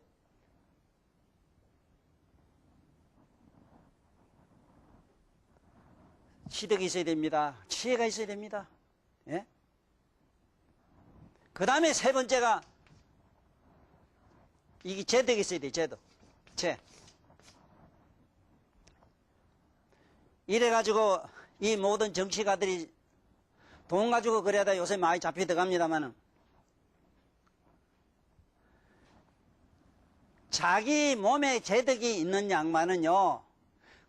지덕이 있어야 됩니다. 지혜가 있어야 됩니다. 예? 그 다음에 세 번째가 이게 제덕이 있어야 돼요. 제덕. 이래가지고 이 모든 정치가들이 돈 가지고 그래다 요새 많이 잡혀 들어갑니다만은 자기 몸에 제덕이 있는 양반은요,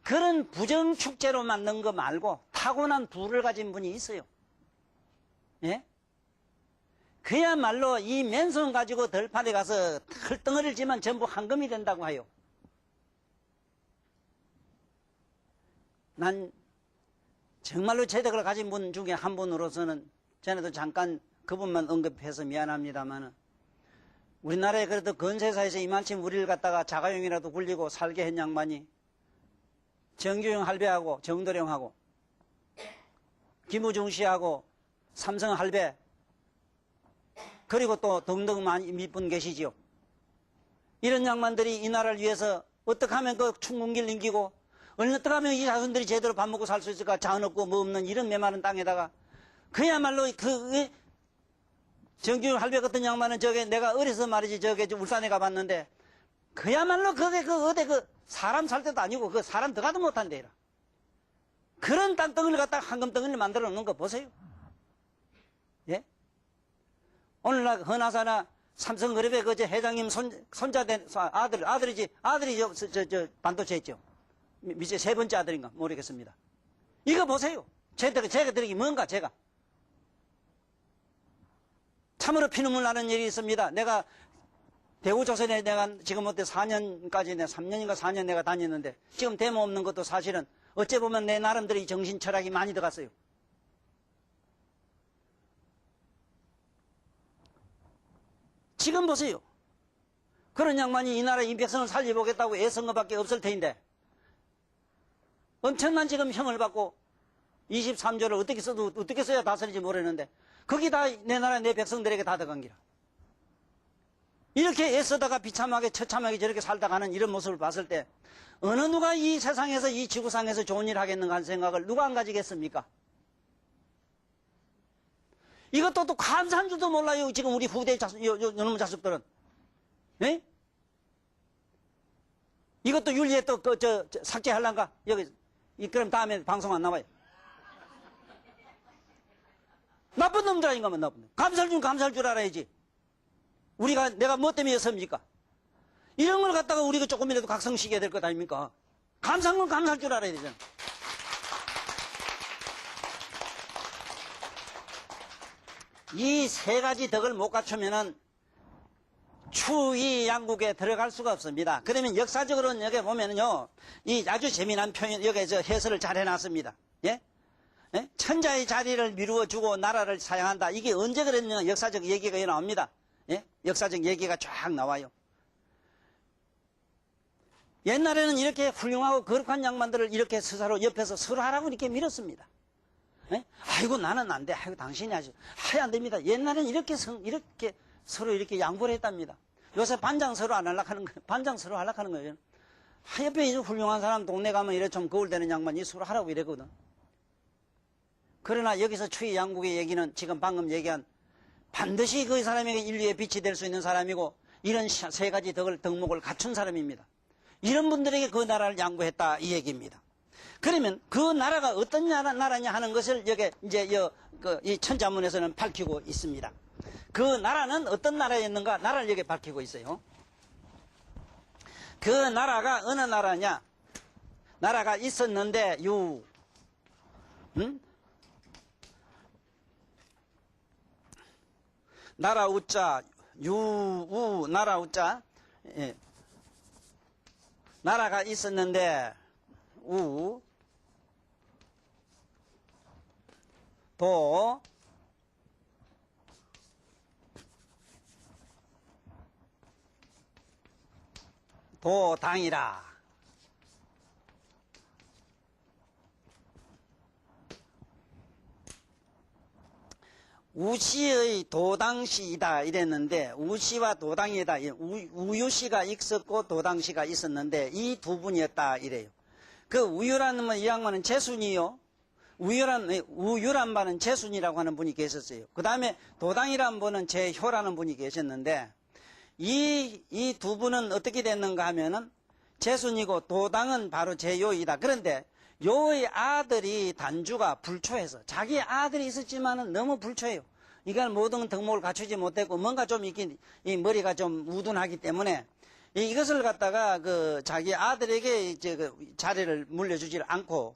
그런 부정축제로 만든 거 말고 타고난 부를 가진 분이 있어요. 예? 그야말로 이 맨손 가지고 들판에 가서 털덩어리를 지면 전부 황금이 된다고 해요. 난 정말로 제덕을 가진 분 중에 한 분으로서는 전에도 잠깐 그분만 언급해서 미안합니다만 우리나라에 그래도 건세사에서 이만큼 우리를 갖다가 자가용이라도 굴리고 살게 한 양반이 정규영 할배하고 정도령하고 김우중 씨하고 삼성 할배 그리고 또 등등 많이 몇 분 계시지요. 이런 양반들이 이 나라를 위해서 어떻게 하면 그 충군길 넘기고 어떻게 하면 이 자손들이 제대로 밥 먹고 살 수 있을까? 자원 없고 뭐 없는 이런 메마른 땅에다가 그야말로 그 정규 할배 같은 양반은 저게 내가 어려서 말이지 저게 울산에 가봤는데 그야말로 그게 어디 사람 살 때도 아니고 그 사람 들어가도 못한 데라. 그런 땅덩이를 갖다가 황금덩이를 만들어 놓는 거 보세요. 예? 오늘날 헌화사나 삼성그룹의 그 회장님 손자 된 아들이 저 반도체 있죠. 밑에 세 번째 아들인가 모르겠습니다. 이거 보세요. 제가 드리기 뭔가 제가 참으로 피눈물 나는 일이 있습니다. 내가 대우조선에 내가 지금 어때 4년까지 3년인가 4년 내가 다녔는데 지금 데모 없는 것도 사실은 어째 보면 내 나름대로 정신 철학이 많이 들어갔어요. 지금 보세요. 그런 양반이 이 나라 임백성을 살려보겠다고 애쓴 것밖에 없을 테인데 엄청난 지금 형을 받고 23조를 어떻게 써야 다스리지 모르는데 거기 다 내 나라 내 백성들에게 다 들어간 기라. 이렇게 애쓰다가 비참하게 처참하게 저렇게 살다가는 이런 모습을 봤을 때 어느 누가 이 세상에서 이 지구상에서 좋은 일을 하겠는가 하는 생각을 누가 안 가지겠습니까? 이것도 또 감사한 줄도 몰라요. 지금 우리 후대 요놈 자식들은. 예? 이것도 윤리에 또 삭제하려는가? 여기 그럼 다음에 방송 안 나와요. 나쁜 놈들 아닌가 면 나쁜 놈. 감사할 줄 알아야지. 내가 뭐 때문에 였습니까? 이런 걸 갖다가 우리가 조금이라도 각성시켜야 될 것 아닙니까? 감사한 건 감사할 줄 알아야 되잖아. 이 세 가지 덕을 못 갖추면은 추위 양국에 들어갈 수가 없습니다. 그러면 역사적으로는 여기 보면은요, 이 아주 재미난 표현, 여기 해설을 잘 해놨습니다. 예? 예? 천자의 자리를 미루어주고 나라를 사양한다. 이게 언제 그랬느냐 역사적 얘기가 나옵니다. 예? 역사적 얘기가 쫙 나와요. 옛날에는 이렇게 훌륭하고 거룩한 양반들을 이렇게 스스로 옆에서 서로 하라고 이렇게 밀었습니다. 예? 아이고 나는 안 돼. 아이고 당신이 하지. 안 됩니다. 옛날에는 이렇게 서로 이렇게 양보를 했답니다. 요새 반장서로 안 하려고 거예요. 반장서로 하려고 하는 거예요. 옆에 이제 훌륭한 사람 동네 가면 이래 좀 거울대는 양반이 수로 하라고 이랬거든. 그러나 여기서 추위 양국의 얘기는 지금 방금 얘기한 반드시 그 사람에게 인류의 빛이 될 수 있는 사람이고 이런 세 가지 덕목을 갖춘 사람입니다. 이런 분들에게 그 나라를 양보했다 이 얘기입니다. 그러면 그 나라가 어떤 나라냐 하는 것을 여기 이제 이 천자문에서는 밝히고 있습니다. 그 나라는 어떤 나라였는가 나라를 여기 밝히고 있어요. 그 나라가 어느 나라냐? 나라가 있었는데 나라 우자 유우 나라 우자 예. 나라가 있었는데 도당이라. 우시의 도당시이다 이랬는데 우시와 도당이다. 우유시가 있었고 도당시가 있었는데 이 두 분이었다 이래요. 그 우유라는 건 이 양반은 재순이요. 우유란 바는 재순이라고 하는 분이 계셨어요. 그 다음에 도당이라는 분은 재효라는 분이 계셨는데 이 두 분은 어떻게 됐는가 하면은 재순이고 도당은 바로 재요이다. 그런데 요의 아들이 단주가 불초해서 자기 아들이 있었지만은 너무 불초해요. 이건 모든 덕목을 갖추지 못했고 뭔가 좀 있긴 이 머리가 좀 우둔하기 때문에 이것을 갖다가 그 자기 아들에게 이제 그 자리를 물려주질 않고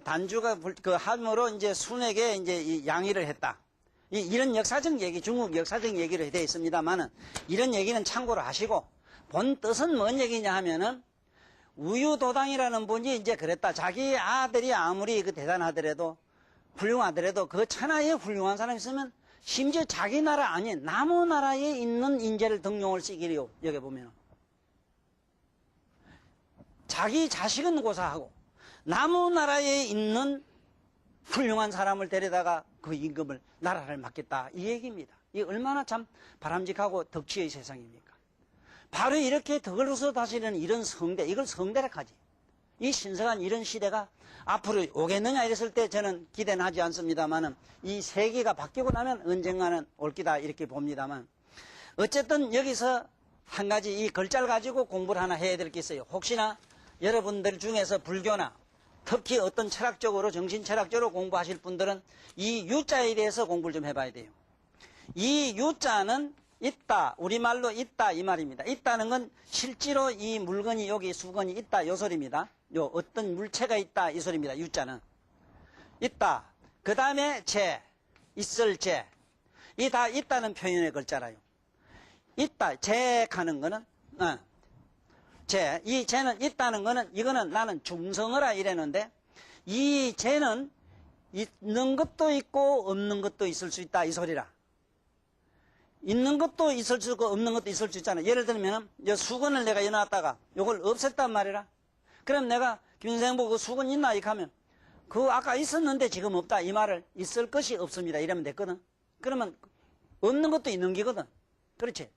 단주가 그 함으로 이제 순에게 이제 이 양위를 했다. 이런 역사적 얘기, 중국 역사적 얘기로 되어 있습니다만은 이런 얘기는 참고로 하시고 본 뜻은 뭔 얘기냐 하면은 우유도당이라는 분이 이제 그랬다. 자기 아들이 아무리 그 대단하더라도 훌륭하더라도 그 천하에 훌륭한 사람이 있으면 심지어 자기 나라 아닌 남의 나라에 있는 인재를 등용을 시키려 여기 보면은 자기 자식은 고사하고 남의 나라에 있는 훌륭한 사람을 데려다가 그 임금을 나라를 맡겠다 이 얘기입니다. 이 얼마나 참 바람직하고 덕치의 세상입니까? 바로 이렇게 덕을 얻어다시는 이런 성대, 이걸 성대라 하지. 이 신성한 이런 시대가 앞으로 오겠느냐 이랬을 때 저는 기대는 하지 않습니다만은 이 세계가 바뀌고 나면 언젠가는 올 기다 이렇게 봅니다만 어쨌든 여기서 한 가지 이 글자를 가지고 공부를 하나 해야 될 게 있어요. 혹시나 여러분들 중에서 불교나 특히 어떤 철학적으로 정신철학적으로 공부하실 분들은 이 유자에 대해서 공부를 좀 해봐야 돼요. 이 유자는 있다, 우리말로 있다 이 말입니다. 있다는 건 실제로 이 물건이 여기 수건이 있다 요 소리입니다. 요 어떤 물체가 있다 이 소리입니다. 유자는 있다. 그 다음에 재, 있을 재. 이 다 있다는 표현의 글자라요. 있다, 재하는 거는 재. 이 재는 있다는 거는 이거는 나는 중성어라 이랬는데 이 재는 있는 것도 있고 없는 것도 있을 수 있다 이 소리라. 있는 것도 있을 수 있고 없는 것도 있을 수 있잖아. 예를 들면 이 수건을 내가 여놨다가 이걸 없앴단 말이라. 그럼 내가 김선생 보고 수건 있나 이렇게 하면 그 아까 있었는데 지금 없다 이 말을 있을 것이 없습니다 이러면 됐거든. 그러면 없는 것도 있는 게거든. 그렇지.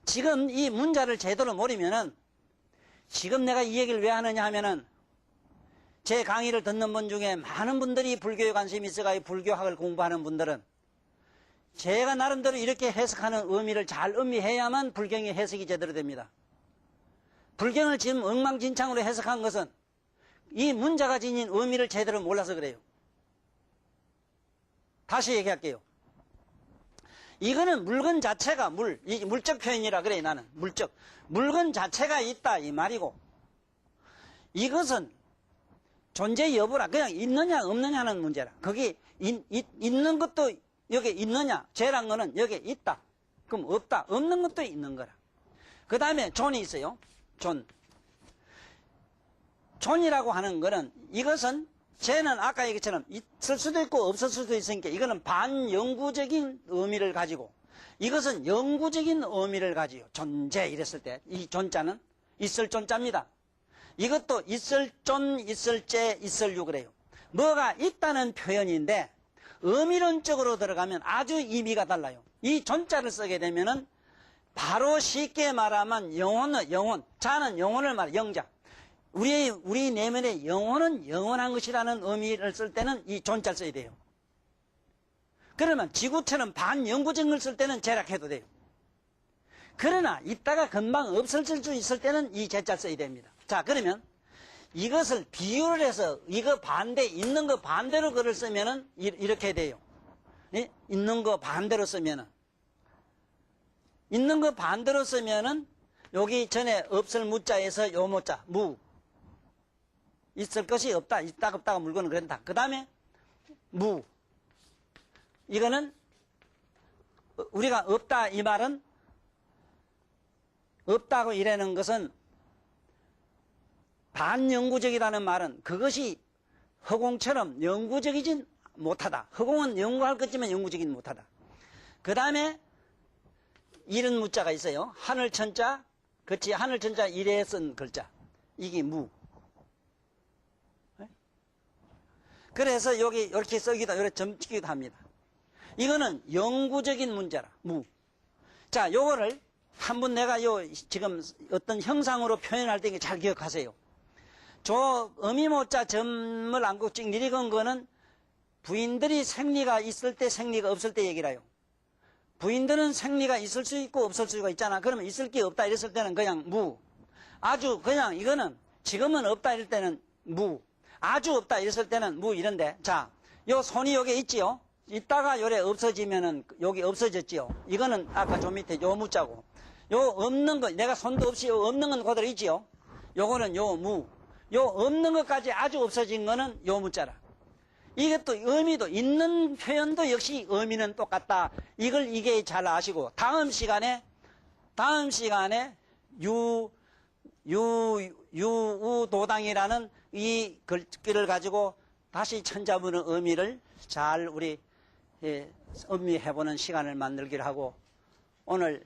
지금 이 문자를 제대로 모르면은 지금 내가 이 얘기를 왜 하느냐 하면은 제 강의를 듣는 분 중에 많은 분들이 불교에 관심이 있어가 불교학을 공부하는 분들은 제가 나름대로 이렇게 해석하는 의미를 잘 음미해야만 불경의 해석이 제대로 됩니다. 불경을 지금 엉망진창으로 해석한 것은 이 문자가 지닌 의미를 제대로 몰라서 그래요. 다시 얘기할게요. 이거는 물건 자체가 물적 표현이라 그래 나는 물적. 물건 자체가 있다 이 말이고 이것은 존재 여부라 그냥 있느냐 없느냐 하는 문제라. 거기 있는 것도 여기 있느냐 재란 거는 여기 있다. 그럼 없다. 없는 것도 있는 거라. 그 다음에 존이 있어요. 존이라고 하는 거는 이것은 재는 아까 얘기처럼 있을 수도 있고 없을 수도 있으니까 이거는 반영구적인 의미를 가지고 이것은 영구적인 의미를 가지고 존재 이랬을 때 이 존자는 있을 존자입니다. 이것도 있을 존, 있을 재, 있을 유 그래요. 뭐가 있다는 표현인데 의미론적으로 들어가면 아주 의미가 달라요. 이 존자를 쓰게 되면은 바로 쉽게 말하면 영혼, 자는 영혼을 말해, 영자. 우리 내면의 영혼은 영원한 것이라는 의미를 쓸 때는 이 존자를 써야 돼요. 그러면 지구처럼 반영구적인 걸 쓸 때는 제락해도 돼요. 그러나 이따가 금방 없어질 수 있을 때는 이 제자를 써야 됩니다. 자, 그러면 이것을 비유를 해서 이거 반대, 있는 거 반대로 글을 쓰면은 이렇게 돼요. 예? 있는 거 반대로 쓰면은. 있는 거 반대로 쓰면은 여기 전에 없을 무자에서 요 무자, 무. 있을 것이 없다, 없다가 물건은 그런다. 그 다음에 무. 이거는 우리가 없다 이 말은 없다고 이라는 것은 반영구적이라는 말은 그것이 허공처럼 영구적이진 못하다. 허공은 영구할 것지만 영구적이진 못하다. 그 다음에 이런 무자가 있어요. 하늘천자, 그치, 하늘천자 이래 쓴 글자. 이게 무. 그래서 여기 이렇게 쓰기도, 이렇게 점 찍기도 합니다. 이거는 영구적인 문자라, 무. 자, 요거를 한번 내가 지금 어떤 형상으로 표현할 때 잘 기억하세요. 저 어미모자 점을 안고 찍 내리건 거는 부인들이 생리가 있을 때 생리가 없을 때 얘기를 해요. 부인들은 생리가 있을 수 있고 없을 수가 있잖아. 그러면 있을 게 없다 이랬을 때는 그냥 무. 아주 그냥 이거는 지금은 없다 이럴 때는 무. 아주 없다 이랬을 때는 무 이런데. 자, 요 손이 여기 있지요. 이따가 요래 없어지면은 여기 없어졌지요. 이거는 아까 저 밑에 요 무자고. 요 없는 거, 내가 손도 없이 요 없는 건 그대로 있지요. 요거는 요 무. 요 없는 것까지 아주 없어진 거는 요 무자라. 이것도 의미도 있는 표현도 역시 의미는 똑같다. 이게 잘 아시고 다음 시간에 유우도당이라는 이 글귀를 가지고 다시 천자문의 의미를 잘 우리 음미해보는 시간을 만들기로 하고 오늘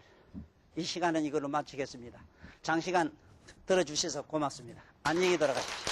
이 시간은 이걸로 마치겠습니다. 장시간 들어주셔서 고맙습니다. 안녕히 돌아가십시오.